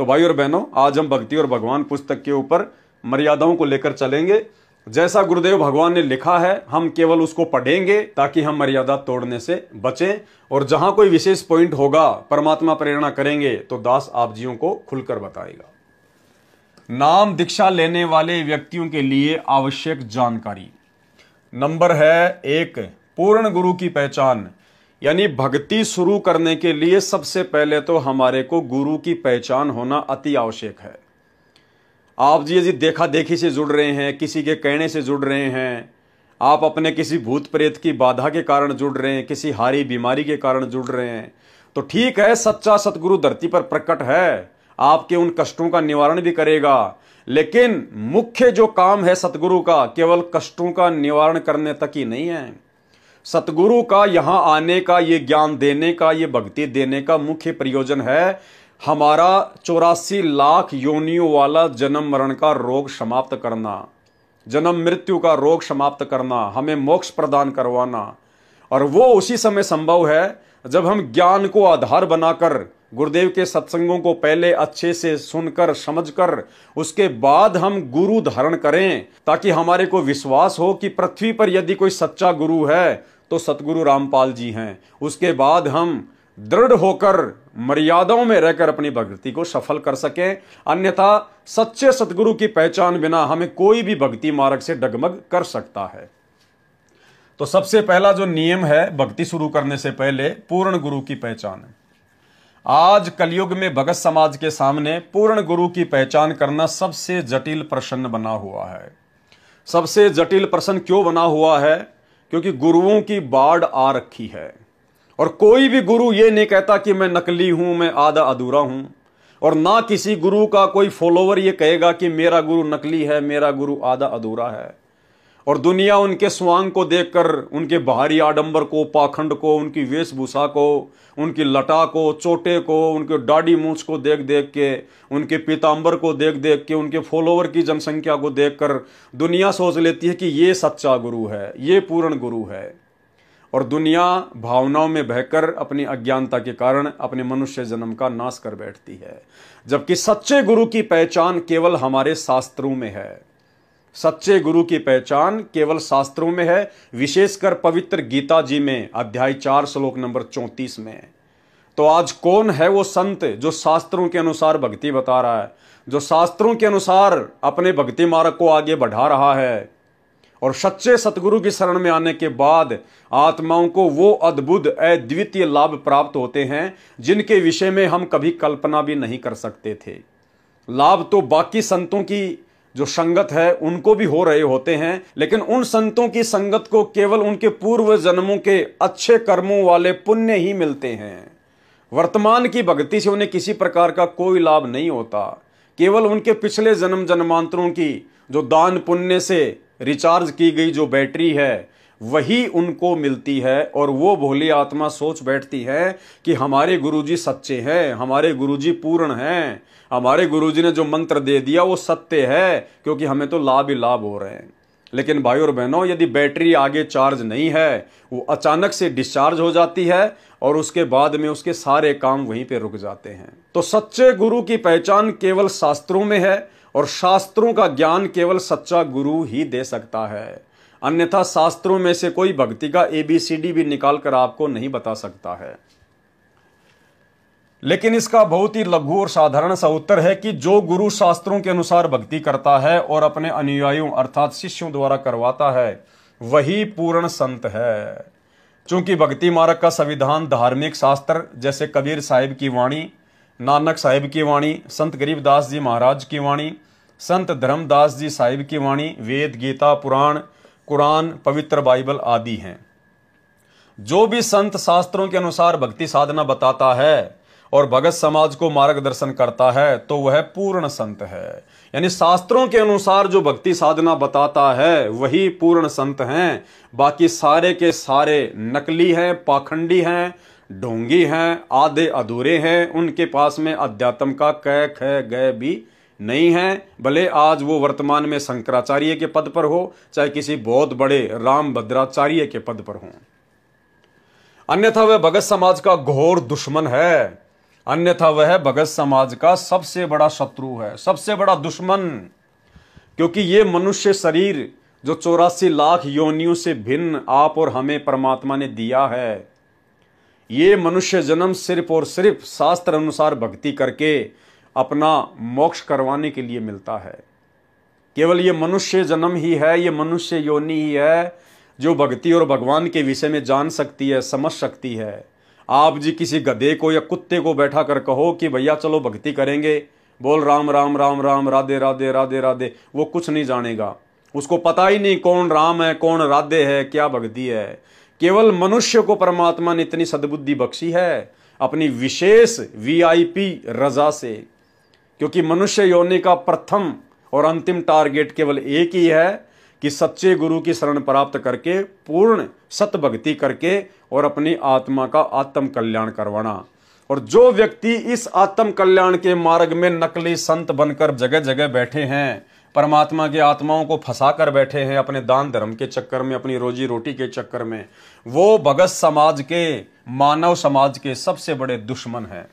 तो भाई और बहनों, आज हम भक्ति और भगवान पुस्तक के ऊपर मर्यादाओं को लेकर चलेंगे। जैसा गुरुदेव भगवान ने लिखा है हम केवल उसको पढ़ेंगे ताकि हम मर्यादा तोड़ने से बचें, और जहां कोई विशेष पॉइंट होगा परमात्मा प्रेरणा करेंगे तो दास आप जियों को खुलकर बताएगा। नाम दीक्षा लेने वाले व्यक्तियों के लिए आवश्यक जानकारी। नंबर है 1, पूर्ण गुरु की पहचान। यानी भक्ति शुरू करने के लिए सबसे पहले तो हमारे को गुरु की पहचान होना अति आवश्यक है। आप जी देखा देखी से जुड़ रहे हैं, किसी के कहने से जुड़ रहे हैं, आप अपने किसी भूत प्रेत की बाधा के कारण जुड़ रहे हैं, किसी हारी बीमारी के कारण जुड़ रहे हैं, तो ठीक है, सच्चा सतगुरु धरती पर प्रकट है, आपके उन कष्टों का निवारण भी करेगा। लेकिन मुख्य जो काम है सतगुरु का केवल कष्टों का निवारण करने तक ही नहीं है। सतगुरु का यहां आने का, ये ज्ञान देने का, ये भक्ति देने का मुख्य प्रयोजन है हमारा 84 लाख योनियों वाला जन्म मरण का रोग समाप्त करना, जन्म मृत्यु का रोग समाप्त करना, हमें मोक्ष प्रदान करवाना। और वो उसी समय संभव है जब हम ज्ञान को आधार बनाकर गुरुदेव के सत्संगों को पहले अच्छे से सुनकर समझकर उसके बाद हम गुरु धारण करें, ताकि हमारे को विश्वास हो कि पृथ्वी पर यदि कोई सच्चा गुरु है तो सतगुरु रामपाल जी हैं। उसके बाद हम दृढ़ होकर मर्यादाओं में रहकर अपनी भक्ति को सफल कर सकें। अन्यथा सच्चे सतगुरु की पहचान बिना हमें कोई भी भक्ति मार्ग से डगमग कर सकता है। तो सबसे पहला जो नियम है भक्ति शुरू करने से पहले, पूर्ण गुरु की पहचान। आज कलयुग में भगत समाज के सामने पूर्ण गुरु की पहचान करना सबसे जटिल प्रश्न बना हुआ है। सबसे जटिल प्रश्न क्यों बना हुआ है? क्योंकि गुरुओं की बाढ़ आ रखी है, और कोई भी गुरु ये नहीं कहता कि मैं नकली हूं, मैं आधा अधूरा हूं, और ना किसी गुरु का कोई फॉलोवर ये कहेगा कि मेरा गुरु नकली है, मेरा गुरु आधा अधूरा है। और दुनिया उनके स्वांग को देखकर, उनके बाहरी आडंबर को, पाखंड को, उनकी वेशभूषा को, उनकी लटा को, चोटे को, उनके दाढ़ी मूंछ को देख देख के, उनके पीतांबर को देख देख के, उनके फॉलोवर की जनसंख्या को देखकर दुनिया सोच लेती है कि ये सच्चा गुरु है, ये पूर्ण गुरु है। और दुनिया भावनाओं में बहकर अपनी अज्ञानता के कारण अपने मनुष्य जन्म का नाश कर बैठती है। जबकि सच्चे गुरु की पहचान केवल हमारे शास्त्रों में है। सच्चे गुरु की पहचान केवल शास्त्रों में है, विशेषकर पवित्र गीता जी में अध्याय 4 श्लोक नंबर 34 में। तो आज कौन है वो संत जो शास्त्रों के अनुसार भक्ति बता रहा है, जो शास्त्रों के अनुसार अपने भक्ति मार्ग को आगे बढ़ा रहा है, और सच्चे सतगुरु की शरण में आने के बाद आत्माओं को वो अद्भुत अद्वितीय लाभ प्राप्त होते हैं जिनके विषय में हम कभी कल्पना भी नहीं कर सकते थे। लाभ तो बाकी संतों की जो संगत है उनको भी हो रहे होते हैं, लेकिन उन संतों की संगत को केवल उनके पूर्व जन्मों के अच्छे कर्मों वाले पुण्य ही मिलते हैं। वर्तमान की भक्ति से उन्हें किसी प्रकार का कोई लाभ नहीं होता। केवल उनके पिछले जन्म जन्मांतरों की जो दान पुण्य से रिचार्ज की गई जो बैटरी है वही उनको मिलती है। और वो भोली आत्मा सोच बैठती है कि हमारे गुरुजी सच्चे हैं, हमारे गुरुजी पूर्ण हैं, हमारे गुरुजी ने जो मंत्र दे दिया वो सत्य है, क्योंकि हमें तो लाभ ही लाभ हो रहे हैं। लेकिन भाई और बहनों, यदि बैटरी आगे चार्ज नहीं है, वो अचानक से डिस्चार्ज हो जाती है और उसके बाद में उसके सारे काम वहीं पे रुक जाते हैं। तो सच्चे गुरु की पहचान केवल शास्त्रों में है, और शास्त्रों का ज्ञान केवल सच्चा गुरु ही दे सकता है। अन्यथा शास्त्रों में से कोई भक्ति का ABCD भी निकाल कर आपको नहीं बता सकता है। लेकिन इसका बहुत ही लघु और साधारण सा उत्तर है कि जो गुरु शास्त्रों के अनुसार भक्ति करता है और अपने अनुयायियों अर्थात शिष्यों द्वारा करवाता है वही पूर्ण संत है। चूंकि भक्ति मार्ग का संविधान धार्मिक शास्त्र जैसे कबीर साहिब की वाणी, नानक साहिब की वाणी, संत गरीबदास जी महाराज की वाणी, संत धर्मदास जी साहिब की वाणी, वेद, गीता, पुराण, कुरान, पवित्र बाइबल आदि हैं। जो भी संत शास्त्रों के अनुसार भक्ति साधना बताता है और भगत समाज को मार्गदर्शन करता है तो वह पूर्ण संत है। यानी शास्त्रों के अनुसार जो भक्ति साधना बताता है वही पूर्ण संत हैं। बाकी सारे के सारे नकली हैं, पाखंडी हैं, ढोंगी हैं, आधे अधूरे हैं। उनके पास में अध्यात्म का क ख ग भी नहीं है। भले आज वो वर्तमान में शंकराचार्य के पद पर हो, चाहे किसी बहुत बड़े राम भद्राचार्य के पद पर हो, अन्यथा वह भगत समाज का घोर दुश्मन है। अन्यथा वह भगत समाज का सबसे बड़ा शत्रु है, सबसे बड़ा दुश्मन। क्योंकि ये मनुष्य शरीर जो 84 लाख योनियों से भिन्न आप और हमें परमात्मा ने दिया है, ये मनुष्य जन्म सिर्फ और सिर्फ शास्त्र अनुसार भक्ति करके अपना मोक्ष करवाने के लिए मिलता है। केवल ये मनुष्य जन्म ही है, ये मनुष्य योनि ही है जो भक्ति और भगवान के विषय में जान सकती है, समझ सकती है। आप जी किसी गधे को या कुत्ते को बैठा कर कहो कि भैया चलो भक्ति करेंगे, बोल राम राम राम राम, राधे राधे राधे राधे, वो कुछ नहीं जानेगा। उसको पता ही नहीं कौन राम है, कौन राधे है, क्या भक्ति है। केवल मनुष्य को परमात्मा ने इतनी सद्बुद्धि बख्शी है अपनी विशेष VIP रजा से। क्योंकि मनुष्य योनि का प्रथम और अंतिम टारगेट केवल एक ही है कि सच्चे गुरु की शरण प्राप्त करके पूर्ण सत भक्ति करके और अपनी आत्मा का आत्म कल्याण करवाना। और जो व्यक्ति इस आत्म कल्याण के मार्ग में नकली संत बनकर जगह जगह बैठे हैं, परमात्मा की आत्माओं को फंसा कर बैठे हैं अपने दान धर्म के चक्कर में, अपनी रोजी रोटी के चक्कर में, वो भगत समाज के, मानव समाज के सबसे बड़े दुश्मन हैं।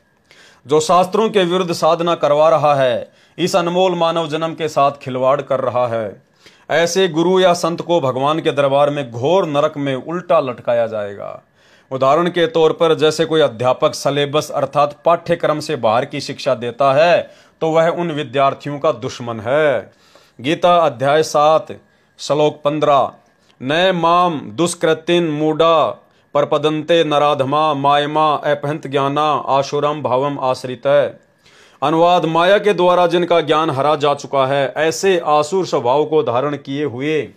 जो शास्त्रों के विरुद्ध साधना करवा रहा है, इस अनमोल मानव जन्म के साथ खिलवाड़ कर रहा है, ऐसे गुरु या संत को भगवान के दरबार में घोर नरक में उल्टा लटकाया जाएगा। उदाहरण के तौर पर जैसे कोई अध्यापक सलेबस अर्थात पाठ्यक्रम से बाहर की शिक्षा देता है तो वह उन विद्यार्थियों का दुश्मन है। गीता अध्याय 7 श्लोक 15, न माम दुष्कृतिन मूढ़ा परपदन्ते नराधमा मायमा अपहंत ज्ञाना आशुरम भावम आश्रित। अनुवाद, माया के द्वारा जिनका ज्ञान हरा जा चुका है, ऐसे आसुर स्वभाव को धारण किए हुए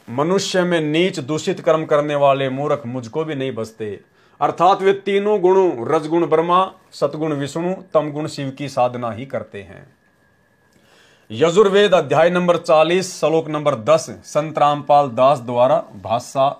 मनुष्य में नीच दूषित कर्म करने वाले मूर्ख मुझको भी नहीं बसते। अर्थात वे तीनों गुणों रजगुण ब्रह्मा, सतगुण विष्णु, तमगुण शिव की साधना ही करते हैं। यजुर्वेद अध्याय नंबर 40 श्लोक नंबर 10 संत रामपाल दास द्वारा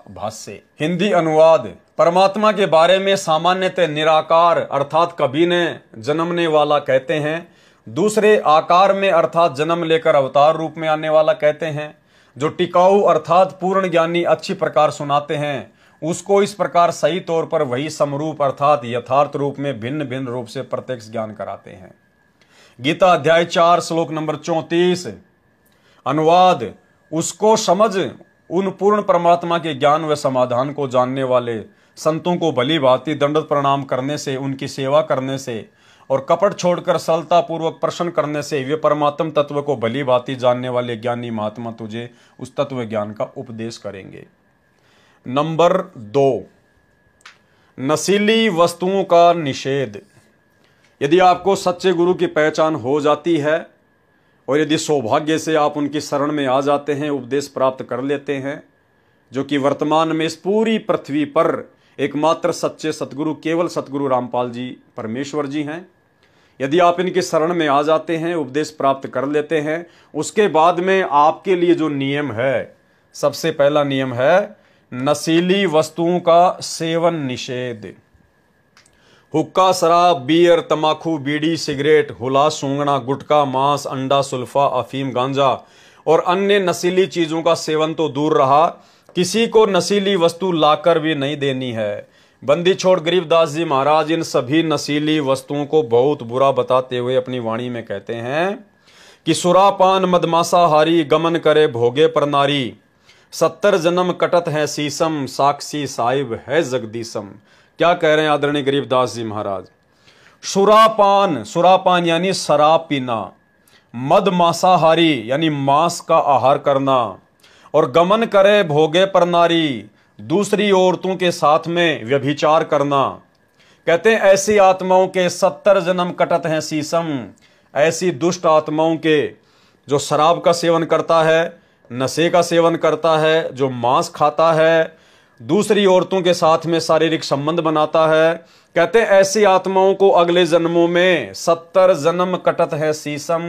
भाष्य। हिंदी अनुवाद, परमात्मा के बारे में सामान्यतः निराकार अर्थात कभी न जन्मने वाला कहते हैं, दूसरे आकार में अर्थात जन्म लेकर अवतार रूप में आने वाला कहते हैं। जो टिकाऊ अर्थात पूर्ण ज्ञानी अच्छी प्रकार सुनाते हैं, उसको इस प्रकार सही तौर पर वही समरूप अर्थात यथार्थ रूप में भिन्न भिन्न रूप से प्रत्यक्ष ज्ञान कराते हैं। गीता अध्याय 4 श्लोक नंबर 34 अनुवाद, उसको समझ उन पूर्ण परमात्मा के ज्ञान व समाधान को जानने वाले संतों को भली भांति दंडवत प्रणाम करने से, उनकी सेवा करने से और कपट छोड़कर सरलता पूर्वक प्रश्न करने से वे परमात्म तत्व को भली भांति जानने वाले ज्ञानी महात्मा तुझे उस तत्व ज्ञान का उपदेश करेंगे। नंबर 2, नशीली वस्तुओं का निषेध। यदि आपको सच्चे गुरु की पहचान हो जाती है और यदि सौभाग्य से आप उनकी शरण में आ जाते हैं, उपदेश प्राप्त कर लेते हैं, जो कि वर्तमान में इस पूरी पृथ्वी पर एकमात्र सच्चे सतगुरु केवल सतगुरु रामपाल जी परमेश्वर जी हैं, यदि आप इनके शरण में आ जाते हैं, उपदेश प्राप्त कर लेते हैं, उसके बाद में आपके लिए जो नियम है, सबसे पहला नियम है नशीली वस्तुओं का सेवन निषेध। हुक्का, शराब, बियर, तमाकू, बीड़ी, सिगरेट, हुला, सूंघना, गुटखा, मांस, अंडा, सुल्फा, अफीम, गांजा और अन्य नशीली चीजों का सेवन तो दूर रहा, किसी को नशीली वस्तु लाकर भी नहीं देनी है। बंदी छोड़ गरीबदास जी महाराज इन सभी नशीली वस्तुओं को बहुत बुरा बताते हुए अपनी वाणी में कहते हैं कि सुरापान मदमासाहारी गमन करे भोगे पर नारी, 70 जन्म कटत है शीशम साक्षी साहिब है जगदीशम। क्या कह रहे हैं आदरणीय गरीबदास जी महाराज? सुरापान, सुरापान यानी शराब पीना, मद मांसाहारी यानी मांस का आहार करना, और गमन करे भोगे पर नारी, दूसरी औरतों के साथ में व्यभिचार करना। कहते हैं ऐसी आत्माओं के 70 जन्म कटत हैं शीशम। ऐसी दुष्ट आत्माओं के जो शराब का सेवन करता है, नशे का सेवन करता है, जो मांस खाता है, दूसरी औरतों के साथ में शारीरिक संबंध बनाता है, कहते हैं ऐसी आत्माओं को अगले जन्मों में 70 जन्म कटत है शीशम।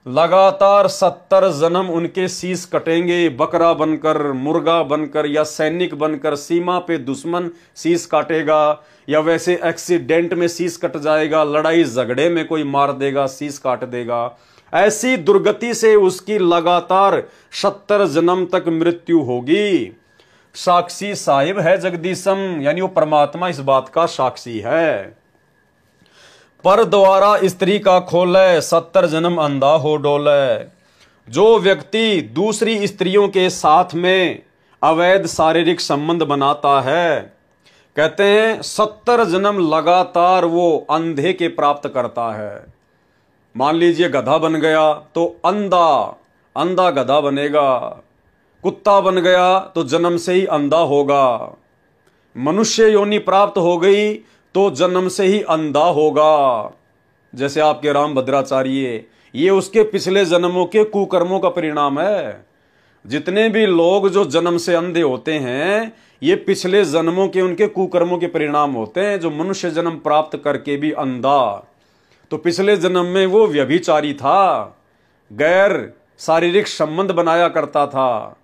लगातार 70 जन्म उनके शीश कटेंगे, बकरा बनकर, मुर्गा बनकर या सैनिक बनकर। सीमा पे दुश्मन शीश काटेगा या वैसे एक्सीडेंट में शीश कट जाएगा, लड़ाई झगड़े में कोई मार देगा, शीश काट देगा। ऐसी दुर्गति से उसकी लगातार 70 जन्म तक मृत्यु होगी। साक्षी साहिब है जगदीशम, यानी वो परमात्मा इस बात का साक्षी है। पर द्वारा स्त्री का खोले 70 जन्म अंधा हो डोले। जो व्यक्ति दूसरी स्त्रियों के साथ में अवैध शारीरिक संबंध बनाता है, कहते हैं 70 जन्म लगातार वो अंधे के प्राप्त करता है। मान लीजिए गधा बन गया तो अंधा गधा बनेगा, कुत्ता बन गया तो जन्म से ही अंधा होगा, मनुष्य योनि प्राप्त हो गई तो जन्म से ही अंधा होगा। जैसे आपके राम भद्राचार्य, ये उसके पिछले जन्मों के कुकर्मों का परिणाम है। जितने भी लोग जो जन्म से अंधे होते हैं, ये पिछले जन्मों के उनके कुकर्मों के परिणाम होते हैं। जो मनुष्य जन्म प्राप्त करके भी अंधा, तो पिछले जन्म में वो व्यभिचारी था, गैर शारीरिक संबंध बनाया करता था।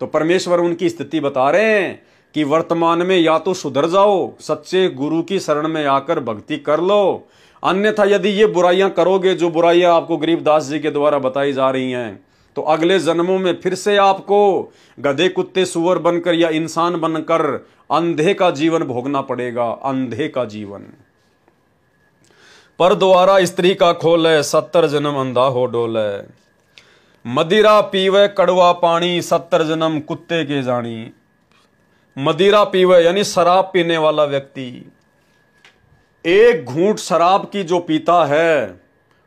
तो परमेश्वर उनकी स्थिति बता रहे हैं कि वर्तमान में या तो सुधर जाओ, सच्चे गुरु की शरण में आकर भक्ति कर लो, अन्यथा यदि ये बुराइयां करोगे, जो बुराइयां आपको गरीबदास जी के द्वारा बताई जा रही हैं, तो अगले जन्मों में फिर से आपको गधे कुत्ते सुअर बनकर या इंसान बनकर अंधे का जीवन भोगना पड़ेगा, अंधे का जीवन। पर द्वारा स्त्री का खोले 70 जन्म अंधा हो डोले। मदिरा पीवे कड़वा पानी 70 जन्म कुत्ते के जानी। मदिरा पीवे यानी शराब पीने वाला व्यक्ति, एक घूंट शराब की जो पीता है,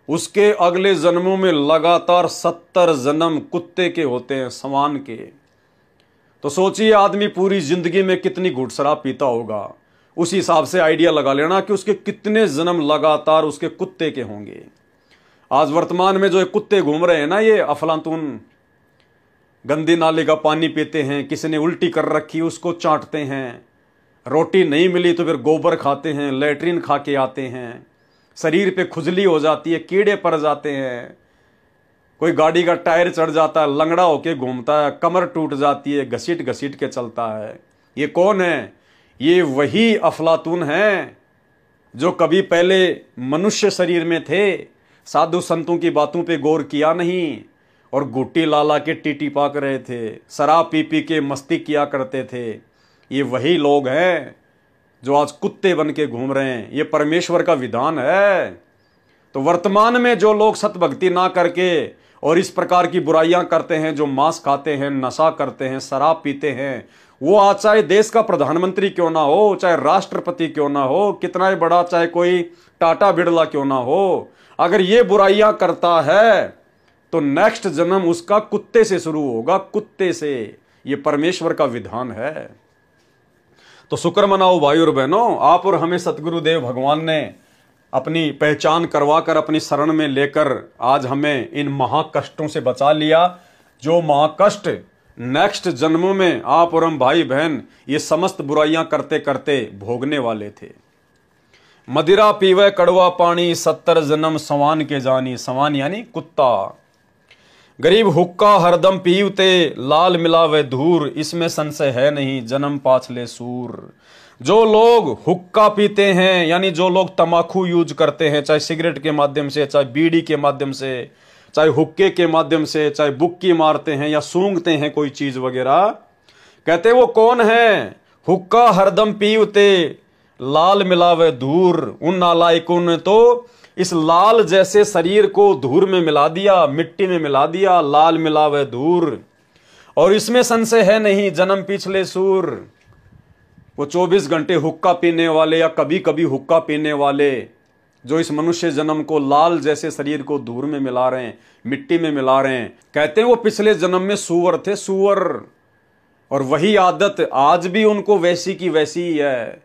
उसके अगले जन्मों में लगातार 70 जन्म कुत्ते के होते हैं, समान के। तो सोचिए आदमी पूरी जिंदगी में कितनी घूंट शराब पीता होगा, उसी हिसाब से आइडिया लगा लेना कि उसके कितने जन्म लगातार उसके कुत्ते के होंगे। आज वर्तमान में जो ये कुत्ते घूम रहे हैं ना, ये अफलातून, गंदी नाले का पानी पीते हैं, किसी ने उल्टी कर रखी उसको चाटते हैं, रोटी नहीं मिली तो फिर गोबर खाते हैं, लेटरिन खा के आते हैं, शरीर पे खुजली हो जाती है, कीड़े पड़ जाते हैं, कोई गाड़ी का टायर चढ़ जाता है, लंगड़ा होके घूमता है, कमर टूट जाती है, घसीट घसीट के चलता है। ये कौन है? ये वही अफलातून हैं जो कभी पहले मनुष्य शरीर में थे, साधु संतों की बातों पे गौर किया नहीं और गुट्टी लाला के टीटी पाक रहे थे, शराब पी पी के मस्ती किया करते थे। ये वही लोग हैं जो आज कुत्ते बन के घूम रहे हैं। ये परमेश्वर का विधान है। तो वर्तमान में जो लोग सतभक्ति ना करके और इस प्रकार की बुराइयां करते हैं, जो मांस खाते हैं, नशा करते हैं, शराब पीते हैं, वो आज चाहे देश का प्रधानमंत्री क्यों ना हो, चाहे राष्ट्रपति क्यों ना हो, कितना ही बड़ा, चाहे कोई टाटा बिड़ला क्यों ना हो, अगर ये बुराइयां करता है तो नेक्स्ट जन्म उसका कुत्ते से शुरू होगा, कुत्ते से। ये परमेश्वर का विधान है। तो शुक्र मनाओ भाई और बहनों, आप और हमें सतगुरुदेव भगवान ने अपनी पहचान करवाकर अपनी शरण में लेकर आज हमें इन महाकष्टों से बचा लिया, जो महाकष्ट नेक्स्ट जन्मों में आप और हम भाई बहन ये समस्त बुराइयां करते करते भोगने वाले थे। मदिरा पीवे कड़वा पानी 70 जन्म सवान के जानी। सवान यानी कुत्ता। गरीब हुक्का हरदम पीवते लाल मिलावे धूर, इसमें संशय है नहीं जन्म पाछले सूर। जो लोग हुक्का पीते हैं यानी जो लोग तंबाकू यूज करते हैं, चाहे सिगरेट के माध्यम से, चाहे बीड़ी के माध्यम से, चाहे हुक्के के माध्यम से, चाहे बुक्की मारते हैं या सूंघते हैं कोई चीज वगैरह, कहते वो कौन है? हुक्का हरदम पीवते लाल मिलावे धूर। उन नालायकों ने तो इस लाल जैसे शरीर को धूर में मिला दिया, मिट्टी में मिला दिया, लाल मिलावे धूर, और इसमें संशय है नहीं जन्म पिछले सूर। वो 24 घंटे हुक्का पीने वाले या कभी कभी हुक्का पीने वाले जो इस मनुष्य जन्म को लाल जैसे शरीर को धूर में मिला रहे हैं, मिट्टी में मिला रहे हैं, कहते हैं वो पिछले जन्म में सूअर थे, सूअर। और वही आदत आज भी उनको वैसी की वैसी ही है।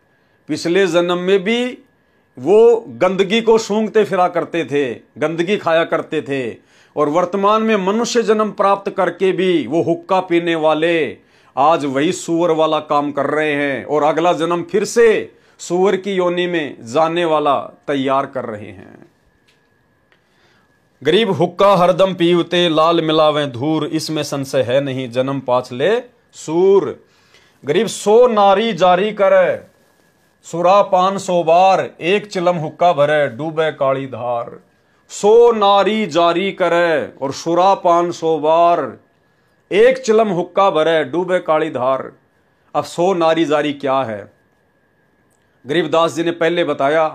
पिछले जन्म में भी वो गंदगी को सूंघते फिरा करते थे, गंदगी खाया करते थे, और वर्तमान में मनुष्य जन्म प्राप्त करके भी वो हुक्का पीने वाले आज वही सूअर वाला काम कर रहे हैं, और अगला जन्म फिर से सूअर की योनि में जाने वाला तैयार कर रहे हैं। गरीब हुक्का हरदम पीवते लाल मिलावे धूर, इसमें संशय है नहीं जन्म पाछले सूर। गरीब 100 नारी जारी करे, सुरा पान 100 बार, एक चिलम हुक्का भरे डूबे काली धार। 100 नारी जारी करे और सुरा पान 100 बार, एक चिलम हुक्का भरे डूबे काली धार। अब 100 नारी जारी क्या है? गरीबदास जी ने पहले बताया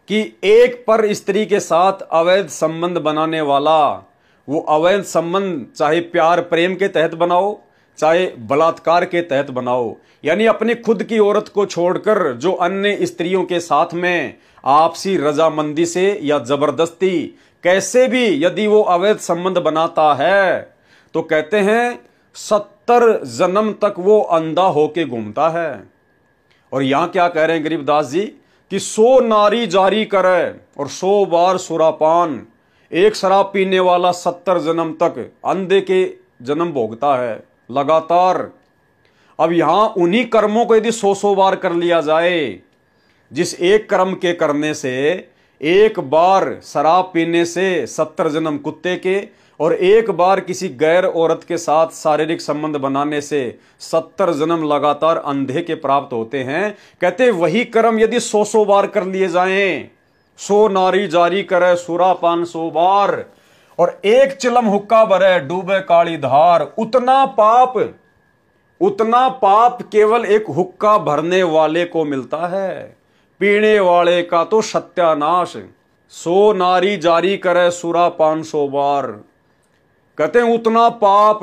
कि एक पर स्त्री के साथ अवैध संबंध बनाने वाला, वो अवैध संबंध चाहे प्यार प्रेम के तहत बनाओ चाहे बलात्कार के तहत बनाओ, यानी अपनी खुद की औरत को छोड़कर जो अन्य स्त्रियों के साथ में आपसी रजामंदी से या जबरदस्ती कैसे भी यदि वो अवैध संबंध बनाता है तो कहते हैं 70 जन्म तक वो अंधा होके घूमता है। और यहां क्या कह रहे हैं गरीबदास जी कि 100 नारी जारी करे और 100 बार सुरापान। एक शराब पीने वाला 70 जन्म तक अंधे के जन्म भोगता है लगातार। अब यहां उन्हीं कर्मों को यदि 100 बार कर लिया जाए, जिस एक कर्म के करने से, एक बार शराब पीने से 70 जन्म कुत्ते के और एक बार किसी गैर औरत के साथ शारीरिक संबंध बनाने से 70 जन्म लगातार अंधे के प्राप्त होते हैं। कहते वही कर्म यदि 100 बार कर लिए जाएं, 100 नारी जारी करे सुरापान 100 बार और एक चिलम हुक्का भरे डूबे काली धार, उतना पाप केवल एक हुक्का भरने वाले को मिलता है, पीने वाले का तो सत्यानाश। 100 नारी जारी करे सुरापान 100 बार, कहते हैं उतना पाप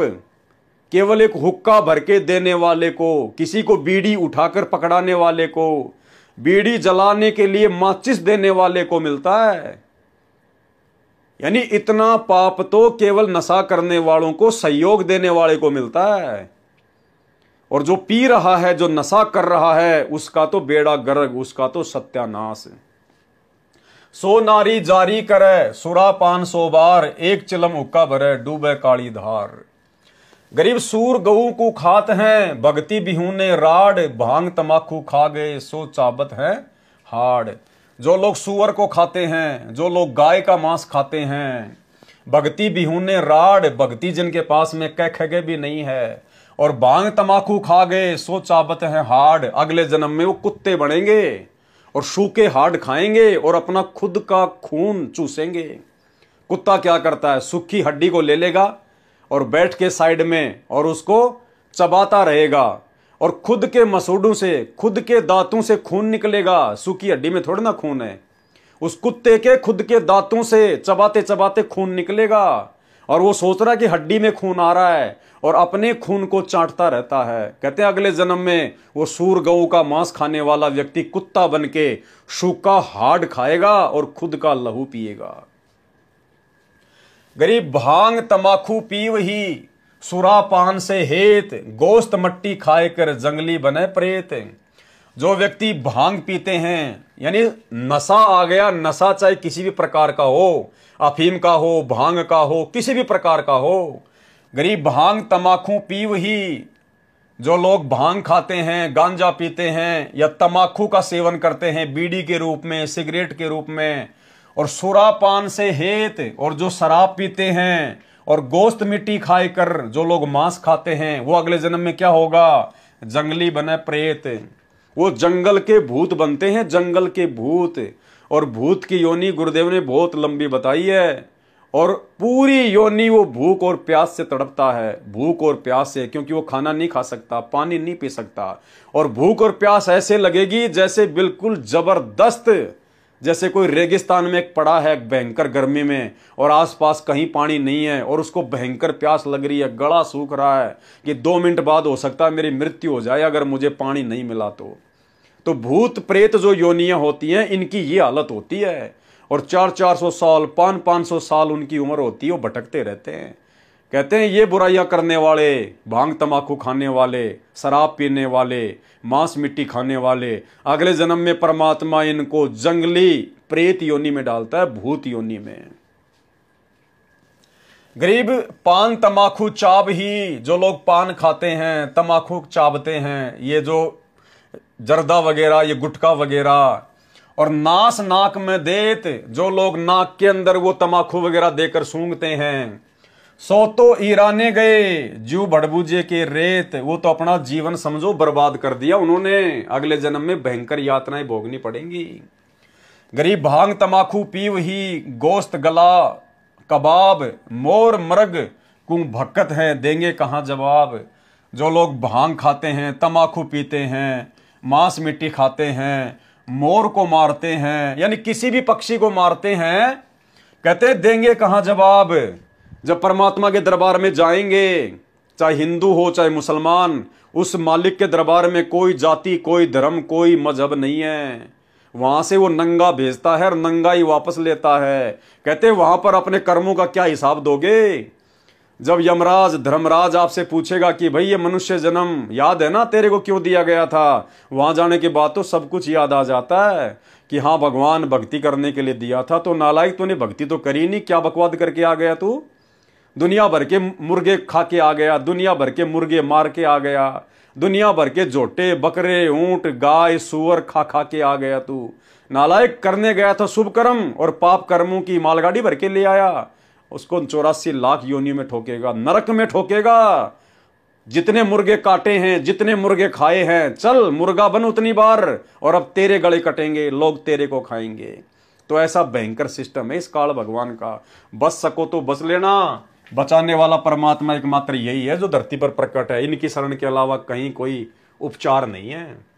केवल एक हुक्का भर के देने वाले को, किसी को बीड़ी उठाकर पकड़ाने वाले को, बीड़ी जलाने के लिए माचिस देने वाले को मिलता है। यानी इतना पाप तो केवल नशा करने वालों को सहयोग देने वाले को मिलता है, और जो पी रहा है, जो नशा कर रहा है, उसका तो बेड़ा गर्क, उसका तो सत्यानाश। 100 नारी जारी करे सुरापान 100 बार, एक चिलम हुक्का भरे डूबे काली धार। गरीब सूर गऊ को खात हैं भगति बिहूने राड, भांग तमाकू खा गए सो चाबत है हाड़। जो लोग सुअर को खाते हैं, जो लोग गाय का मांस खाते हैं, भगति बिहूने राड, भक्ति जिनके पास में कह खगे भी नहीं है, और भांग तमाकू खा गए सो चाबत है हाड़, अगले जन्म में वो कुत्ते बनेंगे और सूखे हाड़ खाएंगे और अपना खुद का खून चूसेंगे। कुत्ता क्या करता है, सूखी हड्डी को ले लेगा और बैठ के साइड में और उसको चबाता रहेगा, और खुद के मसूड़ों से, खुद के दांतों से खून निकलेगा। सूखी हड्डी में थोड़ा ना खून है, उस कुत्ते के खुद के दांतों से चबाते चबाते खून निकलेगा, और वो सोच रहा है कि हड्डी में खून आ रहा है और अपने खून को चाटता रहता है। कहते हैं अगले जन्म में वो सूर गऊ का मांस खाने वाला व्यक्ति कुत्ता बन के सूखा हाड़ खाएगा और खुद का लहू पिएगा। गरीब भांग तमाकू पीव ही सुरापान से हेत, गोश्त मट्टी खाए कर जंगली बने प्रेत। जो व्यक्ति भांग पीते हैं, यानी नशा आ गया, नशा चाहे किसी भी प्रकार का हो, अफीम का हो, भांग का हो, किसी भी प्रकार का हो, गरीब भांग तमाकू पीव ही। जो लोग भांग खाते हैं, गांजा पीते हैं या तमाकू का सेवन करते हैं बीड़ी के रूप में, सिगरेट के रूप में, और सुरापान से हेत, और जो शराब पीते हैं और गोश्त मिट्टी खाए कर जो लोग मांस खाते हैं, वो अगले जन्म में क्या होगा, जंगली बने प्रेत। वो जंगल के भूत बनते हैं, जंगल के भूत। और भूत की योनि गुरुदेव ने बहुत लंबी बताई है, और पूरी योनि वो भूख और प्यास से तड़पता है, भूख और प्यास से, क्योंकि वो खाना नहीं खा सकता, पानी नहीं पी सकता, और भूख और प्यास ऐसे लगेगी जैसे बिल्कुल जबरदस्त, जैसे कोई रेगिस्तान में एक पड़ा है भयंकर गर्मी में और आसपास कहीं पानी नहीं है और उसको भयंकर प्यास लग रही है, गला सूख रहा है कि 2 मिनट बाद हो सकता है मेरी मृत्यु हो जाए अगर मुझे पानी नहीं मिला तो भूत प्रेत जो योनियां होती हैं, इनकी ये हालत होती है, और 400-400 साल 500-500 साल उनकी उम्र होती है, वो भटकते रहते हैं। कहते हैं ये बुराइयां करने वाले, भांग तमाकू खाने वाले, शराब पीने वाले, मांस मिट्टी खाने वाले, अगले जन्म में परमात्मा इनको जंगली प्रेत योनि में डालता है, भूत योनि में। गरीब पान तमाकू चाब ही, जो लोग पान खाते हैं, तमाकू चाबते हैं, ये जो जर्दा वगैरह, ये गुटखा वगैरह, और नास नाक में देत, जो लोग नाक के अंदर वो तमाकू वगैरह देकर सूंघते हैं, सो तो ईराने गए जीव भड़बूजे के रेत, वो तो अपना जीवन समझो बर्बाद कर दिया उन्होंने, अगले जन्म में भयंकर यातनाएं भोगनी पड़ेंगी। गरीब भांग तमाकू पीव ही, गोश्त गला कबाब, मोर मर्ग कुं भक्कत है, देंगे कहां जवाब। जो लोग भांग खाते हैं, तमाकू पीते हैं, मांस मिट्टी खाते हैं, मोर को मारते हैं, यानी किसी भी पक्षी को मारते हैं, कहते देंगे कहां जवाब। जब परमात्मा के दरबार में जाएंगे, चाहे हिंदू हो चाहे मुसलमान, उस मालिक के दरबार में कोई जाति, कोई धर्म, कोई मजहब नहीं है। वहां से वो नंगा भेजता है और नंगा ही वापस लेता है। कहते वहां पर अपने कर्मों का क्या हिसाब दोगे? जब यमराज धर्मराज आपसे पूछेगा कि भाई ये मनुष्य जन्म याद है ना, तेरे को क्यों दिया गया था, वहां जाने के बाद तो सब कुछ याद आ जाता है कि हाँ भगवान भक्ति करने के लिए दिया था। तो नालायक, तूने भक्ति तो करी नहीं, क्या बकवाद करके आ गया तू? दुनिया भर के मुर्गे खा के आ गया, दुनिया भर के मुर्गे मार के आ गया, दुनिया भर के जोटे बकरे ऊंट गाय सुअर खा खा के आ गया तू। नालायक, करने गया था शुभ कर्म और पाप कर्मों की मालगाड़ी भर के ले आया। उसको 84 लाख योनियों में ठोकेगा, नरक में ठोकेगा। जितने मुर्गे काटे हैं, जितने मुर्गे खाए हैं, चल मुर्गा बन उतनी बार, और अब तेरे गले कटेंगे, लोग तेरे को खाएंगे। तो ऐसा भयंकर सिस्टम है इस काल भगवान का। बच सको तो बच लेना। बचाने वाला परमात्मा एकमात्र यही है जो धरती पर प्रकट है। इनकी शरण के अलावा कहीं कोई उपचार नहीं है।